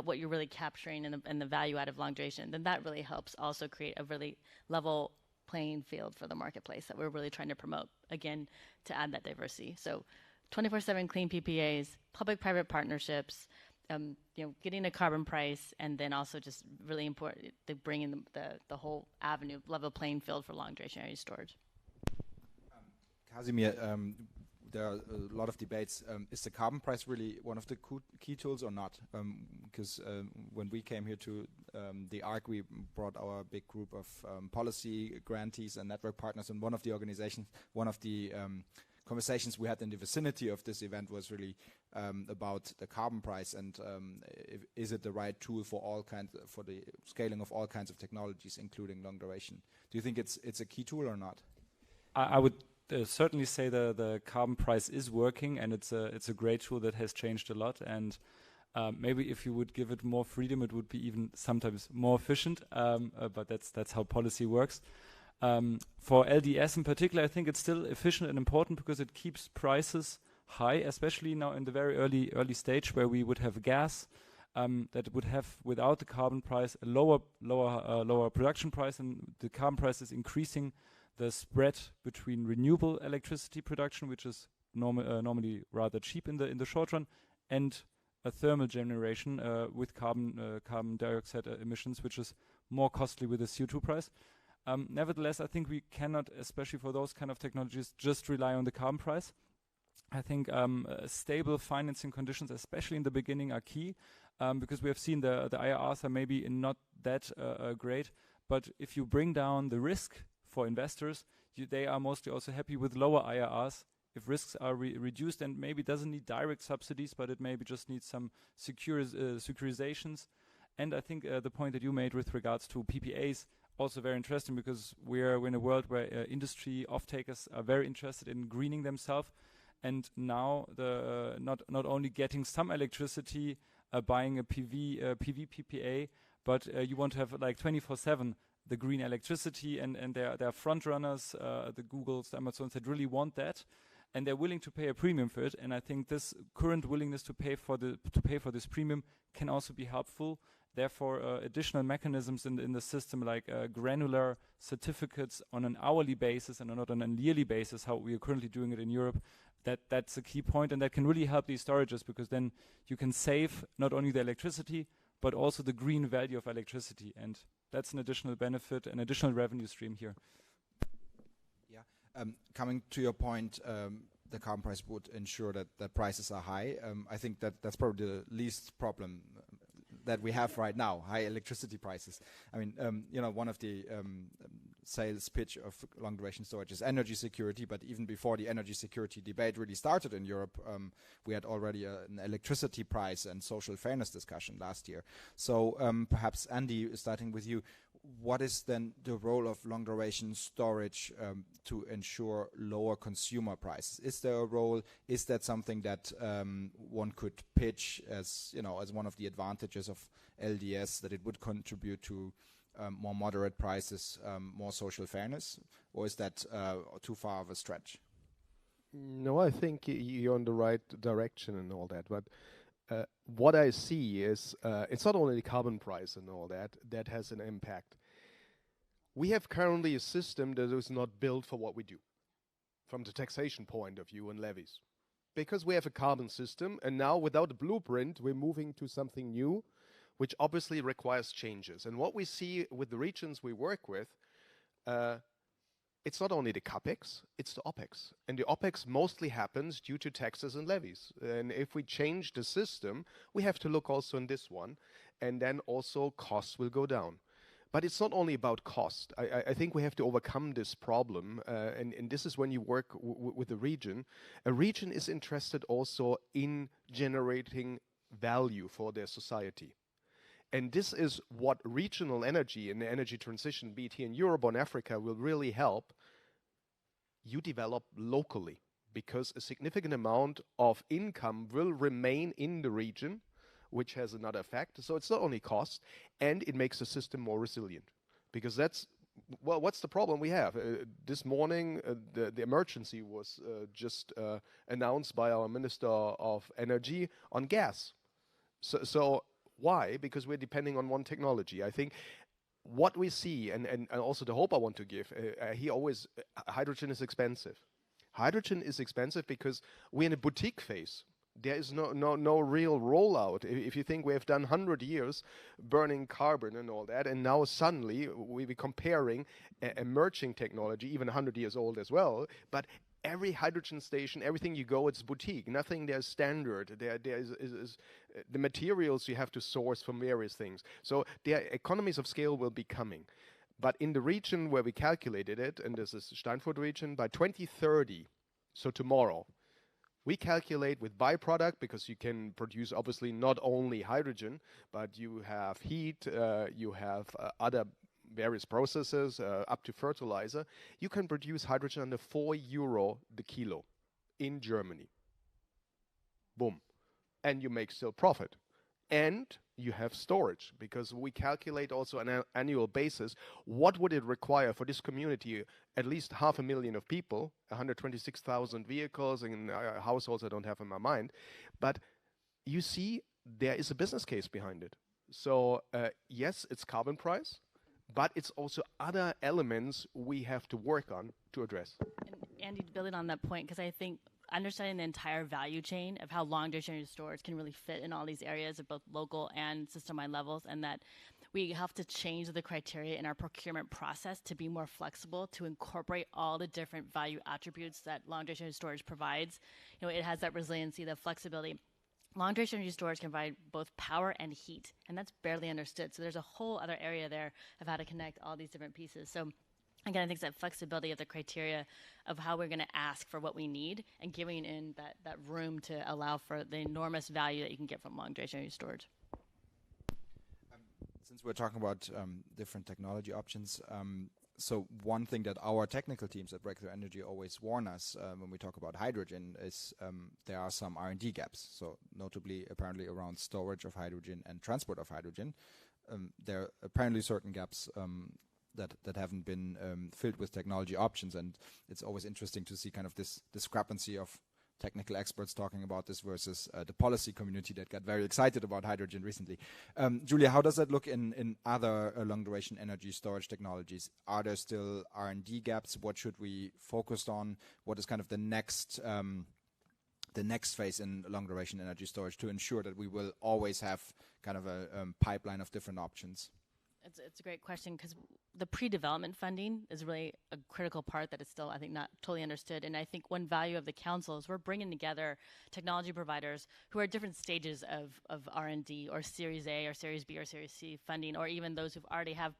what you're really capturing and the value out of long duration, then that really helps also create a really level playing field for the marketplace that we're really trying to promote, again, to add that diversity. So 24/7 clean PPAs, public-private partnerships, getting a carbon price, and then also just really important to bring in the whole avenue, level playing field for long duration energy storage. Casimir, there are a lot of debates. Is the carbon price really one of the key tools or not? Because when we came here to the ARC, we brought our big group of policy grantees and network partners, and one of the conversations we had in the vicinity of this event was really about the carbon price and is it the right tool for the scaling of all kinds of technologies, including long duration? Do you think it's a key tool or not? I would certainly say the carbon price is working, and it's a great tool that has changed a lot. And maybe if you would give it more freedom, it would be even sometimes more efficient. But that's how policy works. For LDS in particular, I think it's still efficient and important because it keeps prices high, especially now in the very early stage where we would have gas that would have, without the carbon price, a lower production price, and the carbon price is increasing the spread between renewable electricity production, which is normally rather cheap in the short run, and a thermal generation with carbon dioxide emissions, which is more costly with the CO2 price. Nevertheless, I think we cannot, especially for those kind of technologies, just rely on the carbon price. I think stable financing conditions, especially in the beginning, are key because we have seen the IRRs are maybe not that great. But if you bring down the risk for investors, they are mostly also happy with lower IRRs. If risks are reduced, and maybe doesn't need direct subsidies, but it maybe just needs some securitizations. And I think the point that you made with regards to PPAs also very interesting, because we're in a world where industry off-takers are very interested in greening themselves, and now not only getting some electricity, buying a PV PPA, but you want to have like 24/7 the green electricity, and there are front runners, the Googles, the Amazons that really want that, and they're willing to pay a premium for it. And I think this current willingness to pay for this premium can also be helpful. Therefore, additional mechanisms in the system, like granular certificates on an hourly basis and not on a yearly basis, how we are currently doing it in Europe, that's a key point, and that can really help these storages, because then you can save not only the electricity, but also the green value of electricity, and that's an additional benefit, an additional revenue stream here. Yeah, coming to your point, the carbon price would ensure that prices are high. I think that's probably the least problem that we have right now, high electricity prices. I mean, one of the sales pitch of long duration storage is energy security, but even before the energy security debate really started in Europe, we had already an electricity price and social fairness discussion last year. So perhaps, Andy, starting with you, what is then the role of long duration storage to ensure lower consumer prices? Is there a role? Is that something that one could pitch as one of the advantages of LDS, that it would contribute to more moderate prices, more social fairness, or is that too far of a stretch? No, I think you're on the right direction and all that, but what I see is it's not only the carbon price and all that has an impact. We have currently a system that is not built for what we do from the taxation point of view and levies, because we have a carbon system, and now without a blueprint we're moving to something new, which obviously requires changes. And what we see with the regions we work with, it's not only the CapEx, it's the OpEx. And the OpEx mostly happens due to taxes and levies. And if we change the system, we have to look also in this one, and then also costs will go down. But it's not only about cost. I think we have to overcome this problem, and this is when you work with a region. A region is interested also in generating value for their society. And this is what regional energy and the energy transition, be it here in Europe or in Africa, will really help you develop locally, because a significant amount of income will remain in the region, which has another effect. So it's not only cost, and it makes the system more resilient, because what's the problem we have? This morning, the emergency was just announced by our Minister of Energy on gas. So why? Because we're depending on one technology. I think what we see, and also the hope I want to give, hydrogen is expensive. Hydrogen is expensive because we're in a boutique phase. there is no real rollout. If you think we have done 100 years burning carbon and all that, and now suddenly we're comparing emerging technology, even 100 years old as well, but every hydrogen station, everything you go, it's boutique. Nothing there's standard. There is the materials you have to source from various things. So the economies of scale will be coming. But in the region where we calculated it, and this is the Steinfurt region, by 2030, so tomorrow, we calculate with byproduct, because you can produce obviously not only hydrogen, but you have heat, you have other various processes, up to fertilizer. You can produce hydrogen under €4 the kilo in Germany. Boom. And you make still profit. And you have storage, because we calculate also on an annual basis what would it require for this community, at least 500,000 of people, 126,000 vehicles and households I don't have in my mind. But you see, there is a business case behind it. So yes, it's carbon price, but it's also other elements we have to work on to address. And Andy, building on that point, because I think understanding the entire value chain of how long-duration energy storage can really fit in all these areas at both local and system-wide levels, and that we have to change the criteria in our procurement process to be more flexible, to incorporate all the different value attributes that long-duration energy storage provides. You know, it has that resiliency, that flexibility. Long-duration energy storage can provide both power and heat, and that's barely understood. So there's a whole other area there of how to connect all these different pieces. So again, I think it's that flexibility of the criteria of how we're going to ask for what we need, and giving in that room to allow for the enormous value that you can get from long-duration energy storage. Since we're talking about different technology options, so one thing that our technical teams at Breakthrough Energy always warn us when we talk about hydrogen is there are some R&D gaps. So notably, apparently, around storage of hydrogen and transport of hydrogen. There are apparently certain gaps that haven't been filled with technology options, and it's always interesting to see kind of this discrepancy of technical experts talking about this versus the policy community that got very excited about hydrogen recently. Julia, how does that look in other long-duration energy storage technologies? Are there still R&D gaps? What should we focus on? What is kind of the next phase in long-duration energy storage to ensure that we will always have kind of a pipeline of different options? It's a great question, because the pre-development funding is really a critical part that is still, I think, not totally understood. And I think one value of the council is we're bringing together technology providers who are at different stages of R&D, or Series A or Series B or Series C funding, or even those who already have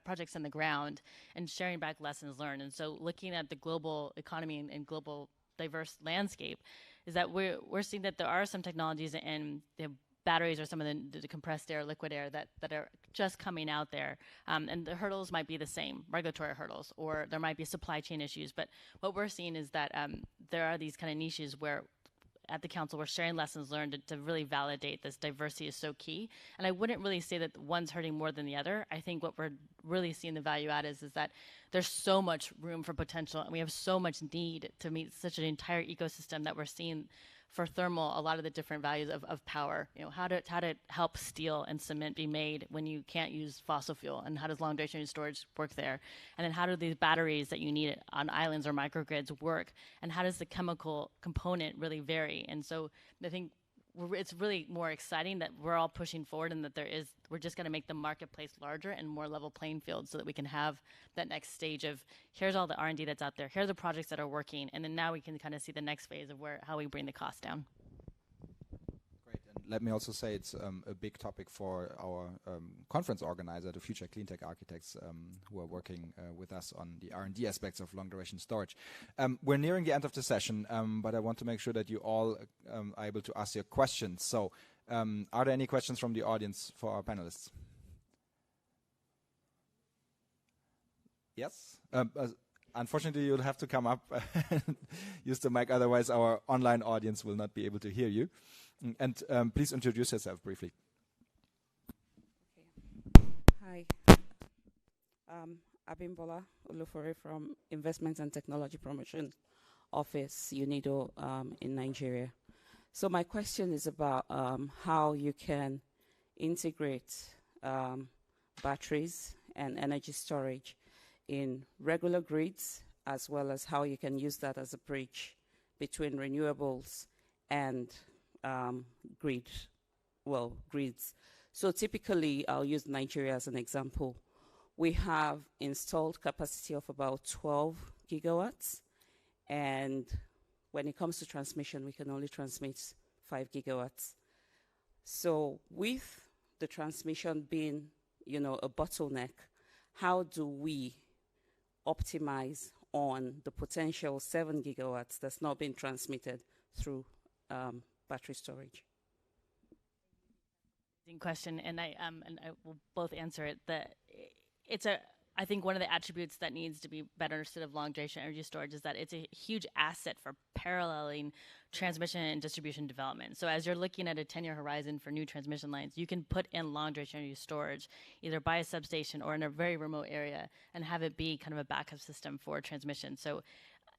projects on the ground, and sharing back lessons learned. And so looking at the global economy and global diverse landscape is that we're seeing that there are some technologies in the batteries, or some of the compressed air, liquid air that are just coming out there. And the hurdles might be the same, regulatory hurdles, or there might be supply chain issues. But what we're seeing is that there are these kind of niches where at the council we're sharing lessons learned to really validate this diversity is so key. And I wouldn't really say that one's hurting more than the other. I think what we're really seeing the value add is that there's so much room for potential, and we have so much need to meet such an entire ecosystem that we're seeing for thermal, a lot of the different values of power. You know, how to help steel and cement be made when you can't use fossil fuel, and how does long duration energy storage work there? And then how do these batteries that you need on islands or microgrids work? And how does the chemical component really vary? And so I think it's really more exciting that we're all pushing forward, and that we're just going to make the marketplace larger and more level playing field, so that we can have that next stage of here's all the R&D that's out there, here are the projects that are working, and then now we can kind of see the next phase of how we bring the cost down. Great, and let me also say it's a big topic for our conference organizer, the Future Cleantech Architects, who are working with us on the R&D aspects of long-duration storage. We're nearing the end of the session, but I want to make sure that you all are able to ask your questions. So, are there any questions from the audience for our panelists? Yes? Unfortunately, you'll have to come up and use the mic, otherwise our online audience will not be able to hear you. And please introduce yourself briefly. Okay. Hi. Abimbola Olufore from Investment and Technology Promotion Office, UNIDO, in Nigeria. So my question is about how you can integrate batteries and energy storage in regular grids, as well as how you can use that as a bridge between renewables and grids. So typically, I'll use Nigeria as an example. We have installed capacity of about 12 gigawatts, and when it comes to transmission, we can only transmit 5 gigawatts. So with the transmission being, a bottleneck, how do we optimize on the potential 7 gigawatts that's not been transmitted through battery storage? Question, and I will both answer it. I think one of the attributes that needs to be better understood of long duration energy storage is that it's a huge asset for paralleling transmission and distribution development. So as you're looking at a 10-year horizon for new transmission lines, you can put in long duration energy storage either by a substation or in a very remote area and have it be kind of a backup system for transmission. So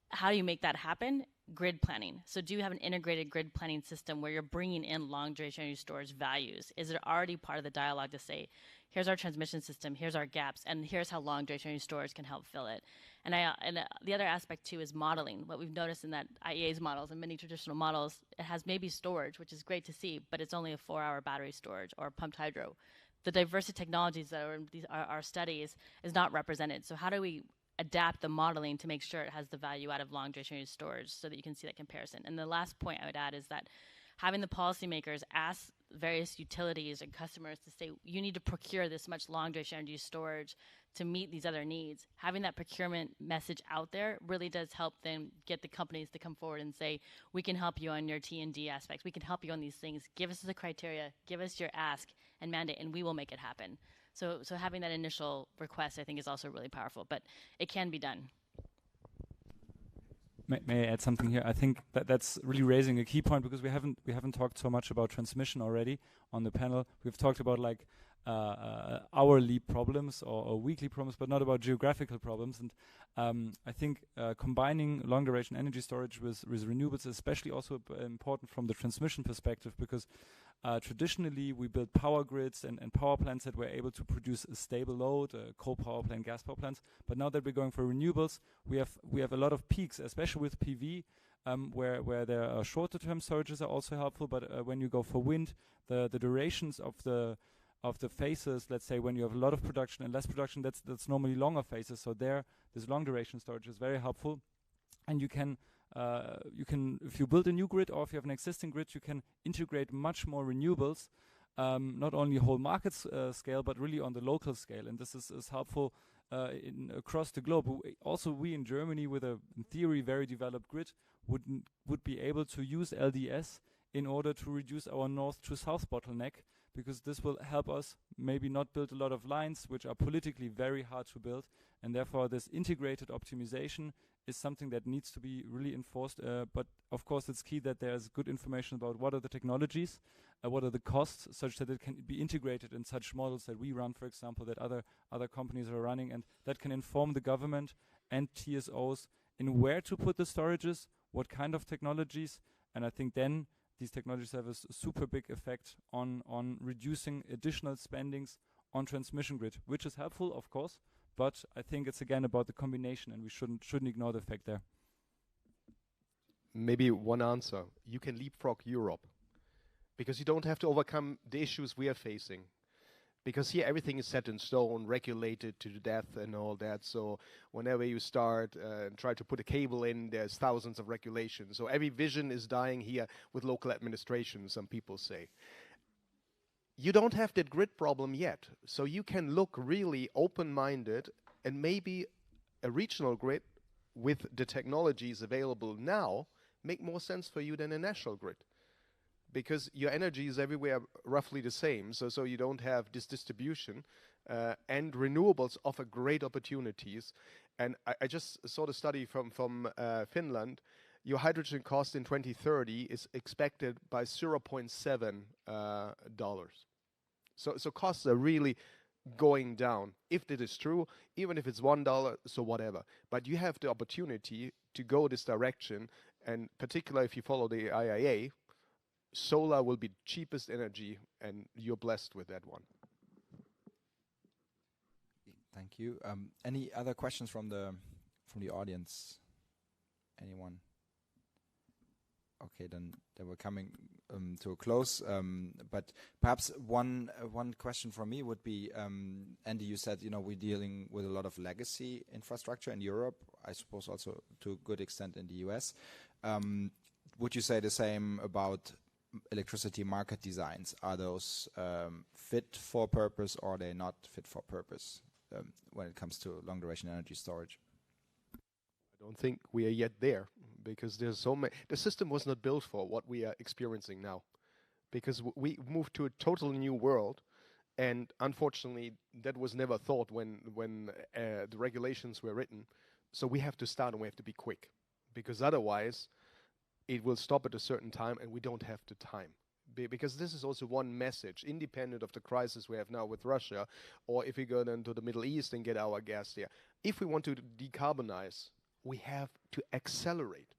how do you make that happen? Grid planning. So do you have an integrated grid planning system where you're bringing in long duration energy storage values? Is it already part of the dialogue to say, here's our transmission system, here's our gaps, and here's how long duration energy storage can help fill it? And the other aspect too is modeling. What we've noticed in that IEA's models and many traditional models, it has maybe storage, which is great to see, but it's only a 4-hour battery storage or pumped hydro. The diverse technologies that are in our studies is not represented. So how do we adapt the modeling to make sure it has the value out of long duration energy storage so that you can see that comparison? And the last point I would add is that having the policymakers ask various utilities and customers to say, you need to procure this much long duration energy storage to meet these other needs. Having that procurement message out there really does help them get the companies to come forward and say, we can help you on your T&D aspects. We can help you on these things. Give us the criteria, give us your ask and mandate, and we will make it happen. So having that initial request, I think, is also really powerful, but it can be done. May I add something here? I think that's really raising a key point because we haven't talked so much about transmission already on the panel. We've talked about like hourly problems or weekly problems, but not about geographical problems. And I think combining long duration energy storage with renewables is especially also important from the transmission perspective because traditionally we built power grids and power plants that were able to produce a stable load, coal power plant, gas power plants. But now that we're going for renewables, we have a lot of peaks, especially with PV, where there are shorter term storages are also helpful. But when you go for wind, the durations of the phases, let's say when you have a lot of production and less production, that's normally longer phases. So this long duration storage is very helpful, and you can if you build a new grid or if you have an existing grid, you can integrate much more renewables, not only whole market scale, but really on the local scale. And this is helpful across the globe. Also, we in Germany, with a in theory very developed grid, would be able to use LDS in order to reduce our north to south bottleneck, because this will help us maybe not build a lot of lines, which are politically very hard to build, and therefore this integrated optimization is something that needs to be really enforced. But of course, it's key that there's good information about what are the technologies, what are the costs, such that it can be integrated in such models that we run, for example, that other companies are running, and that can inform the government and TSOs in where to put the storages, what kind of technologies, and I think then these technologies have a super big effect on reducing additional spendings on transmission grid, which is helpful, of course, but I think it's again about the combination, and we shouldn't ignore the effect there. Maybe one answer. You can leapfrog Europe because you don't have to overcome the issues we are facing. Because here everything is set in stone, regulated to the death and all that. So whenever you start and try to put a cable in, there's thousands of regulations. So every vision is dying here with local administration, some people say. You don't have that grid problem yet. So you can look really open-minded, and maybe a regional grid with the technologies available now make more sense for you than a national grid. Because your energy is everywhere roughly the same, so you don't have this distribution, and renewables offer great opportunities. And I just saw the study from Finland. Your hydrogen cost in 2030 is expected by $0.7. So costs are really going down. If that is true, even if it's $1, so whatever. But you have the opportunity to go this direction, and particularly if you follow the IEA, solar will be cheapest energy, and you're blessed with that one. Thank you. Any other questions from the audience? Anyone? Okay, then we're coming to a close. But perhaps one question from me would be, Andy, you said, we're dealing with a lot of legacy infrastructure in Europe, I suppose also to a good extent in the US. Would you say the same about electricity market designs? Are those fit for purpose, or are they not fit for purpose when it comes to long duration energy storage? I don't think we are yet there, because there's so many. The system was not built for what we are experiencing now, because we moved to a totally new world, and unfortunately that was never thought when the regulations were written. So we have to start, and we have to be quick, because otherwise it will stop at a certain time and we don't have the time. Because this is also one message, independent of the crisis we have now with Russia, or if we go then to the Middle East and get our gas there. If we want to decarbonize, we have to accelerate.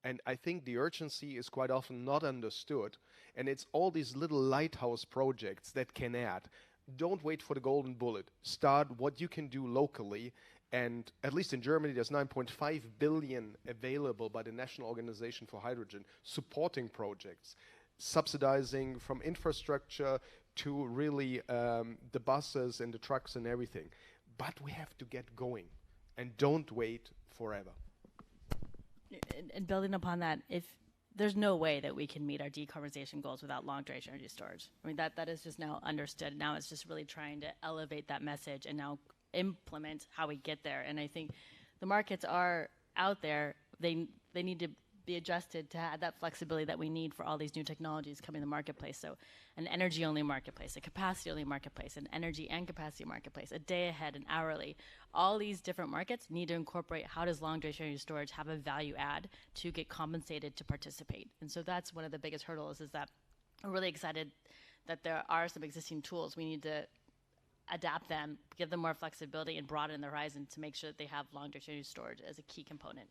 And I think the urgency is quite often not understood. And it's all these little lighthouse projects that can add. Don't wait for the golden bullet. Start what you can do locally. And at least in Germany, there's 9.5 billion available by the National Organization for Hydrogen, supporting projects, subsidizing from infrastructure to really the buses and the trucks and everything. But we have to get going, and don't wait forever. And building upon that, if there's no way that we can meet our decarbonization goals without long duration energy storage. I mean, that is just now understood. Now it's just really trying to elevate that message and now implement how we get there. And I think the markets are out there. They need to be adjusted to have that flexibility that we need for all these new technologies coming to the marketplace. So an energy-only marketplace, a capacity-only marketplace, an energy and capacity marketplace, a day ahead, an hourly. All these different markets need to incorporate how does long-duration energy storage have a value add to get compensated to participate. And so that's one of the biggest hurdles, is that I'm really excited that there are some existing tools. We need to adapt them, give them more flexibility, and broaden the horizon to make sure that they have long-duration energy storage as a key component.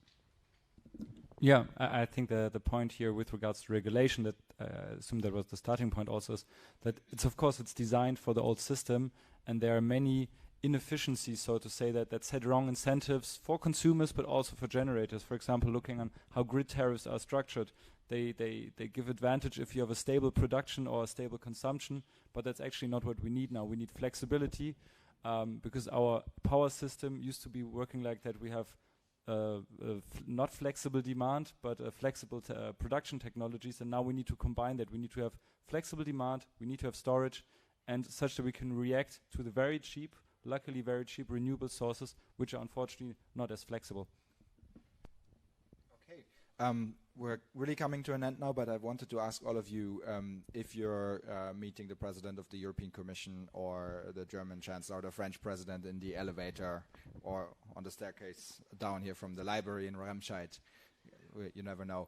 Yeah, I think the point here with regards to regulation, that I assume that was the starting point also, is that it's designed for the old system, and there are many inefficiencies, so to say, that set wrong incentives for consumers, but also for generators. For example, looking on how grid tariffs are structured, they give advantage if you have a stable production or a stable consumption, but that's actually not what we need now. We need flexibility, because our power system used to be working like that. We have not flexible demand, but flexible production technologies, and now we need to combine that. We need to have flexible demand, we need to have storage, and such that we can react to the luckily very cheap renewable sources, which are unfortunately not as flexible. Okay, we're really coming to an end now, but I wanted to ask all of you if you're meeting the President of the European Commission or the German Chancellor or the French President in the elevator or on the staircase down here from the library in Remscheid, you never know.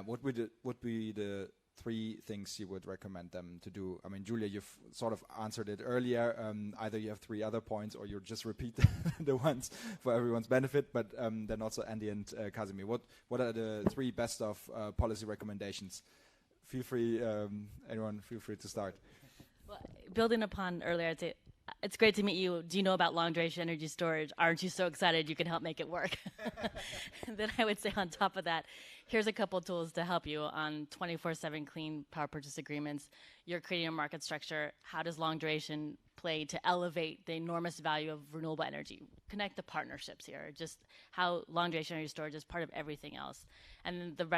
What would be the three things you would recommend them to do? I mean, Julia, you've sort of answered it earlier. Either you have three other points or you just repeat the ones for everyone's benefit. But then also Andy and Casimir, what are the three best of policy recommendations? Feel free, anyone, feel free to start. Well, building upon earlier, I'd say it's great to meet you. Do you know about long duration energy storage? Aren't you so excited you can help make it work? And then I would say on top of that, here's a couple tools to help you on 24/7 clean power purchase agreements. You're creating a market structure. How does long duration play to elevate the enormous value of renewable energy? Connect the partnerships here, just how long duration energy storage is part of everything else. And then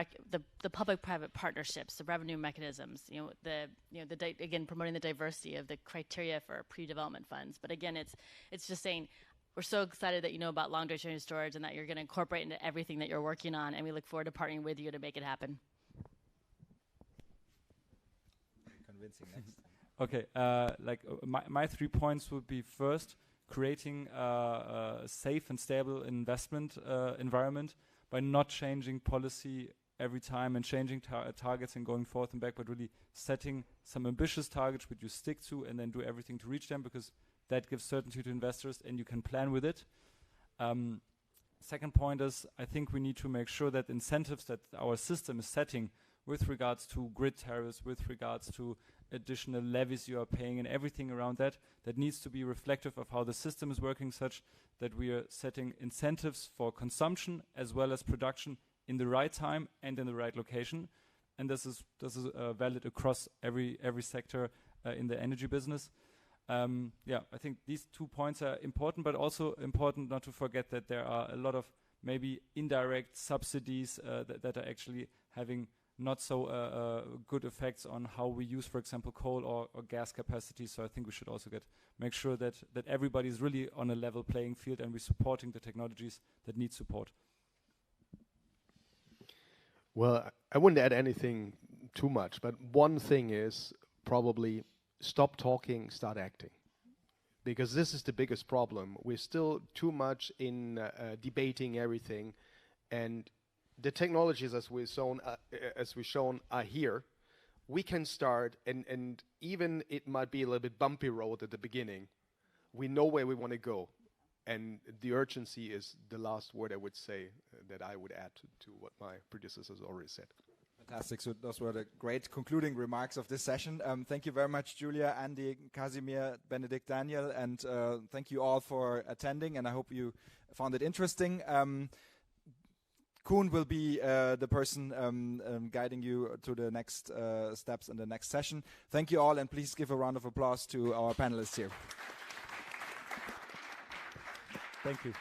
the public-private partnerships, the revenue mechanisms, again, promoting the diversity of the criteria for pre-development funds. But again, it's just saying, we're so excited that you know about long duration energy storage and that you're going to incorporate into everything that you're working on, and we look forward to partnering with you to make it happen. Convincing next. Okay, my 3 points would be: first, creating a safe and stable investment environment by not changing policy every time and changing targets and going forth and back, but really setting some ambitious targets which you stick to and then do everything to reach them, because that gives certainty to investors and you can plan with it. Second point is, I think we need to make sure that incentives that our system is setting with regards to grid tariffs, with regards to additional levies you are paying and everything around that needs to be reflective of how the system is working, such that we are setting incentives for consumption as well as production in the right time and in the right location. and this is valid across every sector in the energy business. Yeah, I think these 2 points are important, but also important not to forget that there are a lot of maybe indirect subsidies that are actually having not so good effects on how we use, for example, coal or gas capacity. So I think we should also make sure that everybody is really on a level playing field and we're supporting the technologies that need support. Well, I wouldn't add anything too much, but one thing is probably stop talking, start acting. Because this is the biggest problem. We're still too much in debating everything, and the technologies as we've shown are here. We can start, and even it might be a little bit bumpy road at the beginning. We know where we want to go, and the urgency is the last word I would say that I would add to what my predecessors already said. Fantastic. So those were the great concluding remarks of this session. Thank you very much, Julia, Andy, Casimir, Benedikt, Daniel, and thank you all for attending, and I hope you found it interesting. Kuhn will be the person guiding you to the next steps in the next session. Thank you all, and please give a round of applause to our panelists here. Thank you.